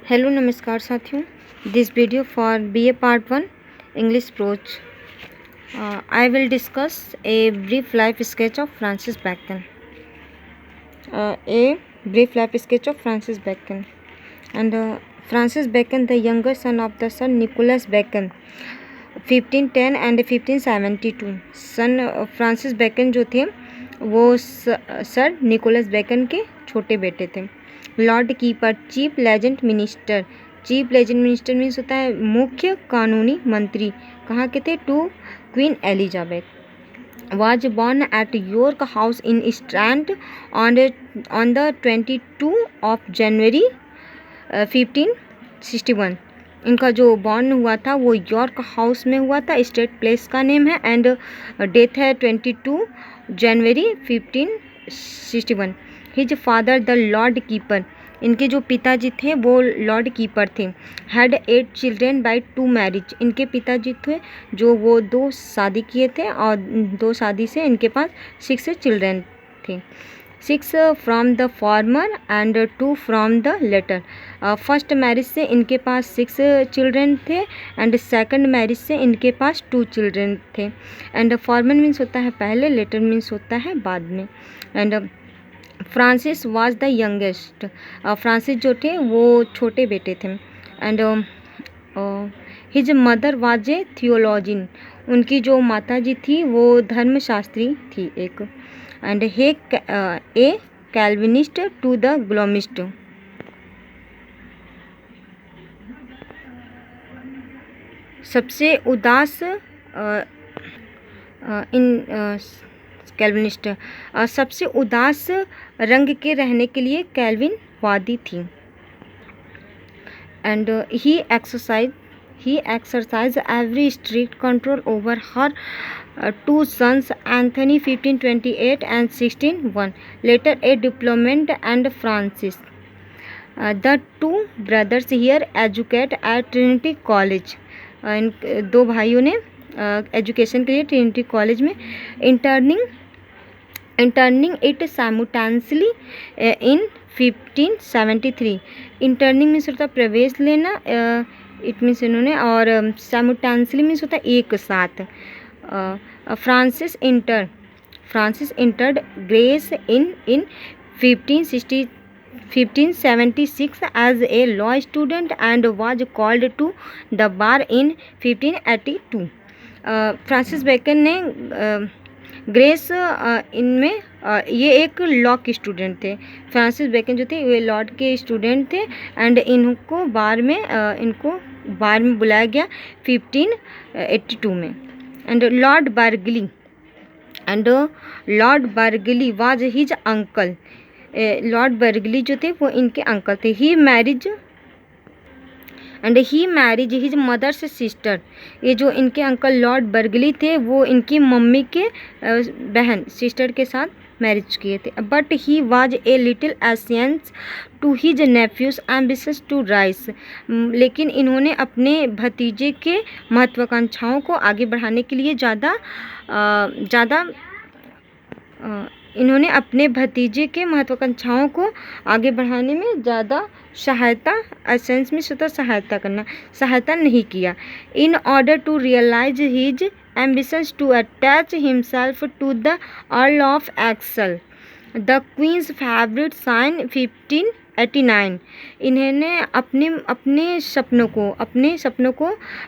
Hello नमस्कार साथियों, this video for BA Part 1 English Prose. I will discuss a brief life sketch of Francis Bacon. And Francis Bacon, the younger son of the Sir Nicholas Bacon, 1510 and 1572. सन Francis Bacon जो थे वो sir Nicholas bacon के छोटे बेटे थे. Lord keeper, chief legend minister. Chief legend minister means होता है मुख्य कानूनी मंत्री. कहाँ के थे? To Queen Elizabeth. was born at York House in Strand on the 22 of January 1561. इनका जो बॉर्न हुआ था वो यॉर्क हाउस में हुआ था. स्टेट प्लेस का नेम है एंड डेथ है 22 जनवरी 1561. His father the lord keeper. इनके जो पिताजी थे वो लॉर्ड कीपर थे. Had 8 children by 2 marriage. इनके पिताजी थे जो वो 2 शादी किए थे और 2 शादी से इनके पास 6 चिल्ड्रेन थे. 6 from the former and 2 from the latter. First marriage से इनके पास 6 चिल्ड्रेन थे एंड सेकंड मैरिज से इनके पास 2 चिल्ड्रेन थे. एंड फॉर्मर मीन्स होता है पहले, लेटर मीन्स होता है बाद में. And Francis was the youngest. Francis जो थे वो छोटे बेटे थे. And his mother was a theologian. उनकी जो माता जी थी वो धर्मशास्त्री थी एक. And A Calvinist to the gloomiest. सबसे उदास कैल्विनिस्ट. सबसे उदास रंग के रहने के लिए कैल्विन वादी थी. And he exercised every strict control over her 2 sons, Anthony 1528 and 1601, later a diplomat, and Francis. The 2 brothers here educate at Trinity College. इन 2 भाइयों ने एजुकेशन के लिए ट्रिनिटी कॉलेज में interning it simultaneously in 1573. Interning means होता है प्रवेश लेना, it means इन्होंने, और साइमल्टेनियसली मीन्स होता है एक साथ. Francis entered grace in 1576 as a law student and was called to the bar in 1582. Francis bacon ने ग्रेस इनमें ये एक लॉ के स्टूडेंट थे. फ्रांसिस बैकन जो थे वे लॉ के स्टूडेंट थे एंड इनको बार में बुलाया गया 1582 में. And Lord Burghley was his uncle. Lord Burghley जो थे वो इनके अंकल थे. He marriage his mother's sister. ये जो इनके अंकल लॉर्ड बर्गली थे वो इनकी मम्मी के बहन सिस्टर के साथ मैरिज किए थे. But he was a little assistance to his nephew's ambitious to rise. लेकिन इन्होंने अपने भतीजे के महत्वाकांक्षाओं को आगे बढ़ाने के लिए इन्होंने अपने भतीजे के महत्वाकांक्षाओं को आगे बढ़ाने में ज़्यादा एसेंस में सहायता नहीं किया. In order to realise his ambitions to attach himself to the Earl of एक्सल, द क्वींस फेवरेट सन 1589. इन्होंने अपने सपनों को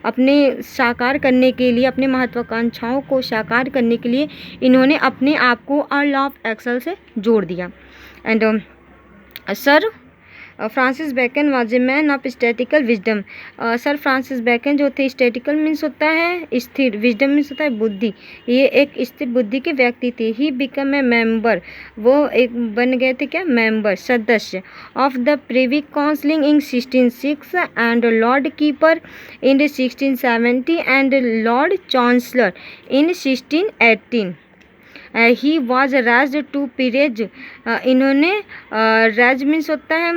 अपने साकार करने के लिए, अपने महत्वाकांक्षाओं को साकार करने के लिए इन्होंने अपने आप को अर्ल ऑफ एक्सल से जोड़ दिया. And sir Francis bacon was a man of statistical wisdom. Sir Francis Bacon जो थे, स्टैटिकल मीन्स होता है स्थिर, विजडम मीन्स होता है बुद्धि. ये एक स्थिर बुद्धि के व्यक्ति थे. He become a member. वो एक बन गए थे क्या? मेंबर, सदस्य of the privy council in 1606 and lord keeper in 1670 and lord chancellor in 1618. He was raised to peerage. इन्होंने राज मीन्स होता है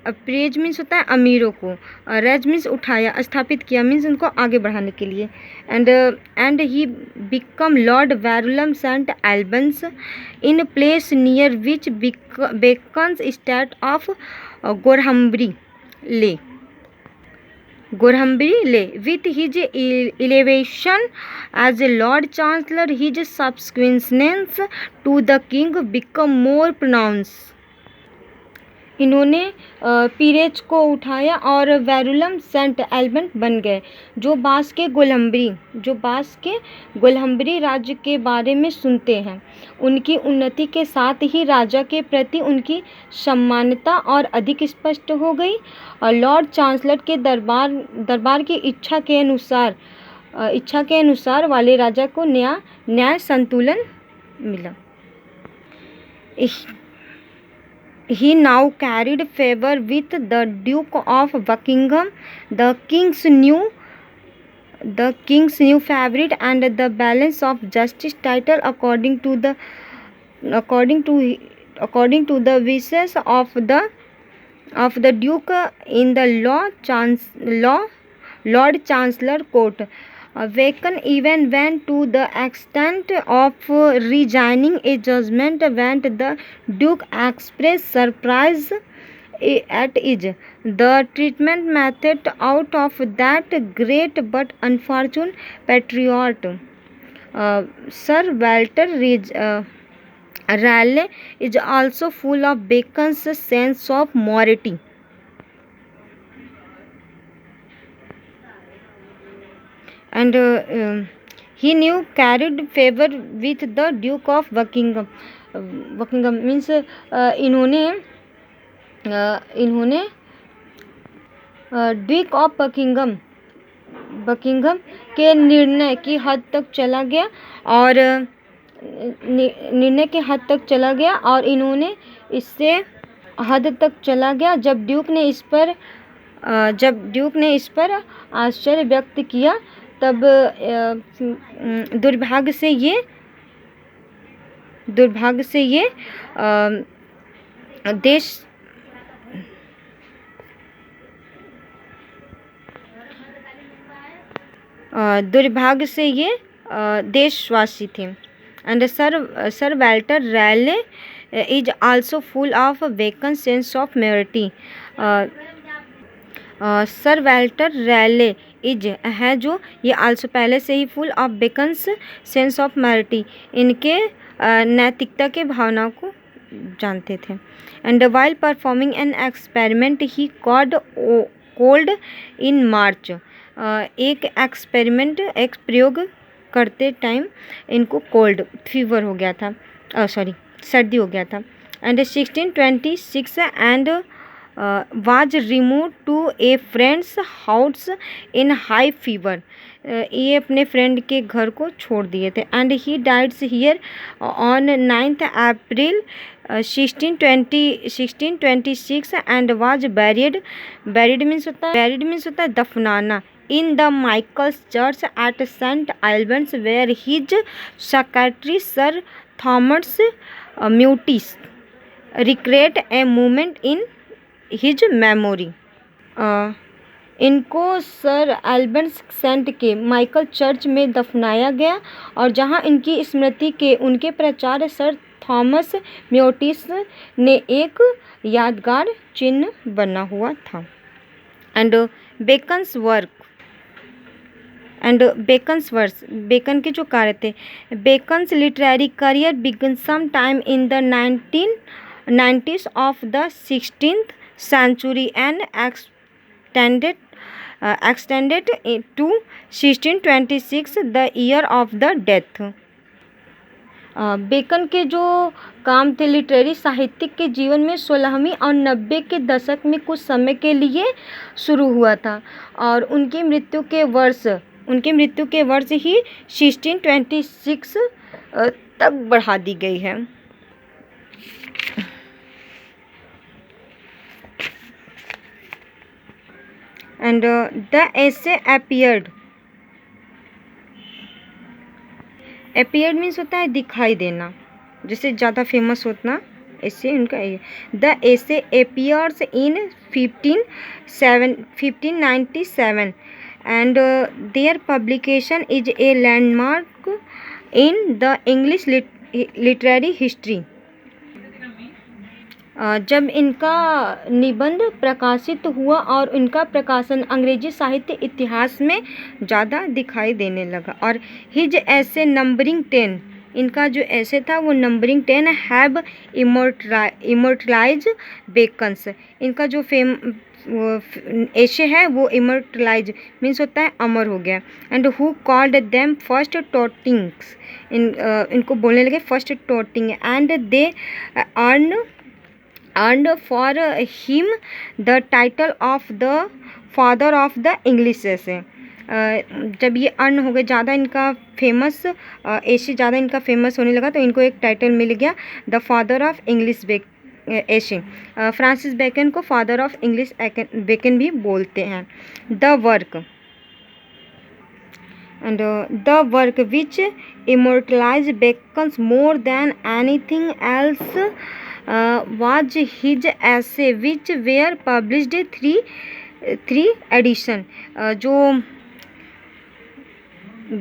प्रेज मीन्स होता है अमीरों को, रेज मीन्स उठाया, स्थापित किया मीन्स उनको आगे बढ़ाने के लिए। And he become Lord Verulam Saint Albans in place near which Bacon's state of Gorhambury lay with his elevation as a Lord Chancellor, his subsequence to the king become more pronounced. इन्होंने peerage को उठाया और वेरुलम Saint eleven बन गए, जो बास के गोलहम्बरी राज्य के बारे में सुनते हैं। उनकी उन्नति के साथ ही राजा के प्रति उनकी सम्मानता और अधिक स्पष्ट हो गई और लॉर्ड चांसलर के दरबार की इच्छा के अनुसार वाले राजा को न्याय संतुलन मिला। He now carried favor with the Duke of Buckingham, the king's new favorite, and the balance of justice title according to the wishes of the Duke in the Lord Chancellor Court. Bacon even went to the extent of resigning a judgment when the Duke expressed surprise at the treatment method out of that great but unfortunate patriot. Sir Walter Raleigh is also full of Bacon's sense of morality. And he knew carried favor with the Duke of Buckingham. Buckingham means इन्होंने Duke of Buckingham के निर्णय की हद तक चला गया और इन्होंने इससे हद तक चला गया जब ड्यूक ने इस पर आश्चर्य व्यक्त किया। तब दुर्भाग्य से ये देशवासी थे। And Sir Walter Raleigh is also full of Bacon sense of morality. Sir Walter Raleigh is है जो, ये आल्सो पहले से ही full of Bacon's sense of morality, इनके नैतिकता के भावनाओं को जानते थे। And while performing an experiment he cold in March. एक प्रयोग करते टाइम इनको कोल्ड फीवर हो गया था, सर्दी हो गया था। And 1626 and was removed to a friend's house in high fever. ये अपने फ्रेंड के घर को छोड़ दिए थे। And he died here on 9th April 1626 and was buried means होता है दफनाना in the Michael's Church at St. Albans, where his secretary Sir Thomas Mutis recreate a moment in his memory. इनको sir Albans Saint के Michael church में दफनाया गया और जहां इनकी स्मृति के उनके प्राचार्य सर थॉमस म्यूटिस ने एक यादगार चिन्ह बना हुआ था। एंड बेकन्स बेकन के जो कार्य थे, Bacon's literary career began some time in the 1990s of the 16th century and extended to 1626, the year of the death. Bacon के जो काम थे लिटरेरी साहित्यिक के जीवन में 16वीं और 90 के दशक में कुछ समय के लिए शुरू हुआ था और उनकी मृत्यु के वर्ष ही 1626 तक बढ़ा दी गई है। And the essay appeared means होता है दिखाई देना, जैसे ज़्यादा फेमस होना ऐसे उनका द ऐसे appears in 1597 and their publication is a landmark in the English literary history. जब इनका निबंध प्रकाशित हुआ और इनका प्रकाशन अंग्रेजी साहित्य इतिहास में ज़्यादा दिखाई देने लगा। और हिज ऐसे नंबरिंग 10, इनका जो ऐसे था वो नंबरिंग 10 हैव इमोर्टलाइज बेकन्स, इनका जो ऐसे है वो इमोर्टलाइज मीन्स होता है अमर हो गया। And who called them first tottings, इनको बोलने लगे first tottings. And they earned for him the title of the father of the English ऐसे। जब ये अर्न हो गए ज़्यादा इनका फेमस ऐसे ज़्यादा इनका फेमस होने लगा तो इनको एक टाइटल मिल गया द फादर ऑफ इंग्लिश ऐसे। फ्रांसिस बेकन को फादर ऑफ इंग्लिश बेकन भी बोलते हैं। The work and the work which immortalized Bacon's more than anything else was his essay which were published three edition। जो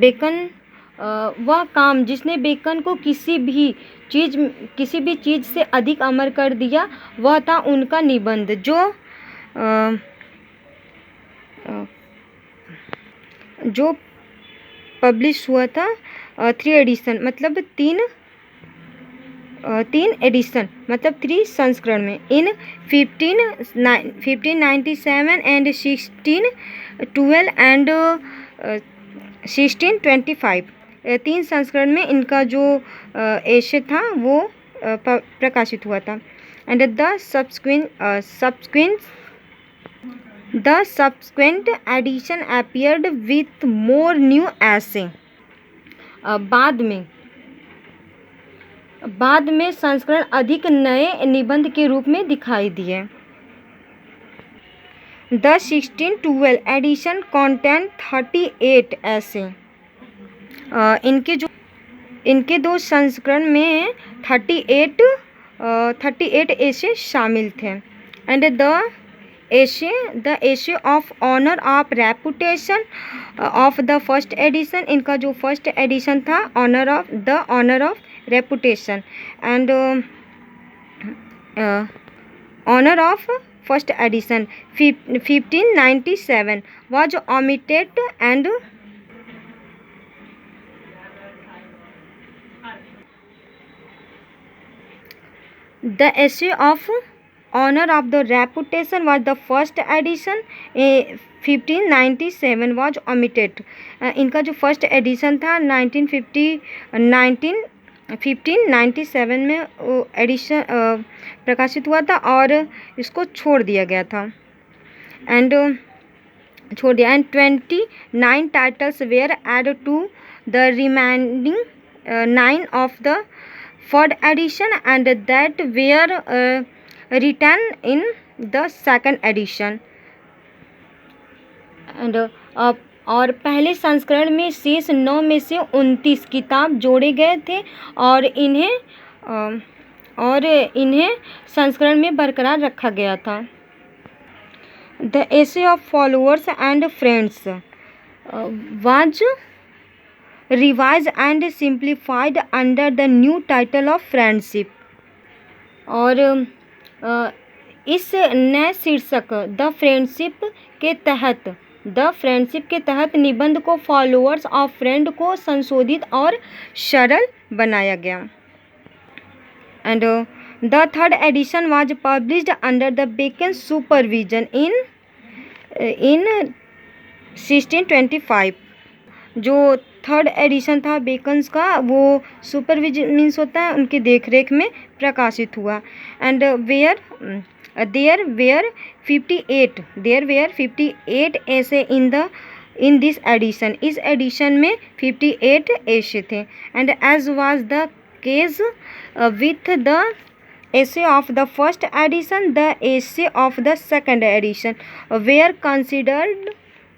bacon वह काम जिसने bacon को किसी भी चीज़ से अधिक अमर कर दिया वह था उनका निबंध जो पब्लिश हुआ था 3 एडिशन मतलब 3 एडिशन मतलब 3 संस्करण में इन 1597 एंड 1612 एंड 1625। 3 संस्करण में इनका जो ऐसे था वो प्रकाशित हुआ था। And the subsequent edition appeared with more new essay। बाद में संस्करण अधिक नए निबंध के रूप में दिखाई दिए। The 1612 edition contain 38 essay। इनके 2 संस्करण में 38 ऐसे शामिल थे। And the essay of honor of reputation of the first edition, इनका जो फर्स्ट एडिशन था honor of reputation and honor of first edition 1597 was omitted and the essay of honor of the reputation was the first edition 1597 was omitted। इनका जो first edition था 1597 में addition प्रकाशित हुआ था और इसको छोड़ दिया गया था। And 29 titles were added to the remaining 9 of the third edition and that were written in the second edition। And और पहले संस्करण में शेष 9 में से 29 किताब जोड़े गए थे और इन्हें संस्करण में बरकरार रखा गया था। The essay of followers and friends was revised and simplified under the new title of friendship। और इस नए शीर्षक द फ्रेंडशिप के तहत निबंध को फॉलोअर्स ऑफ फ्रेंड को संशोधित और सरल बनाया गया। And the third edition was published under the Bacon supervision in 1625। जो थर्ड एडिशन था बेकन्स का वो सुपरविजन मीन्स होता है उनकी देखरेख में प्रकाशित हुआ। And there were 58 essays in this edition, इस एडिशन में 58 ऐसे थे। And as was the case with the essay of the first edition, the essay of the second edition were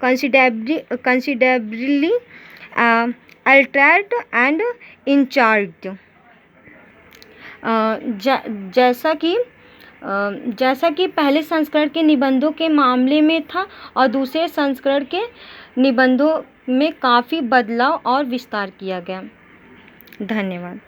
considerably altered and enlarged। जैसा कि पहले संस्करण के निबंधों के मामले में था और दूसरे संस्करण के निबंधों में काफ़ी बदलाव और विस्तार किया गया। धन्यवाद।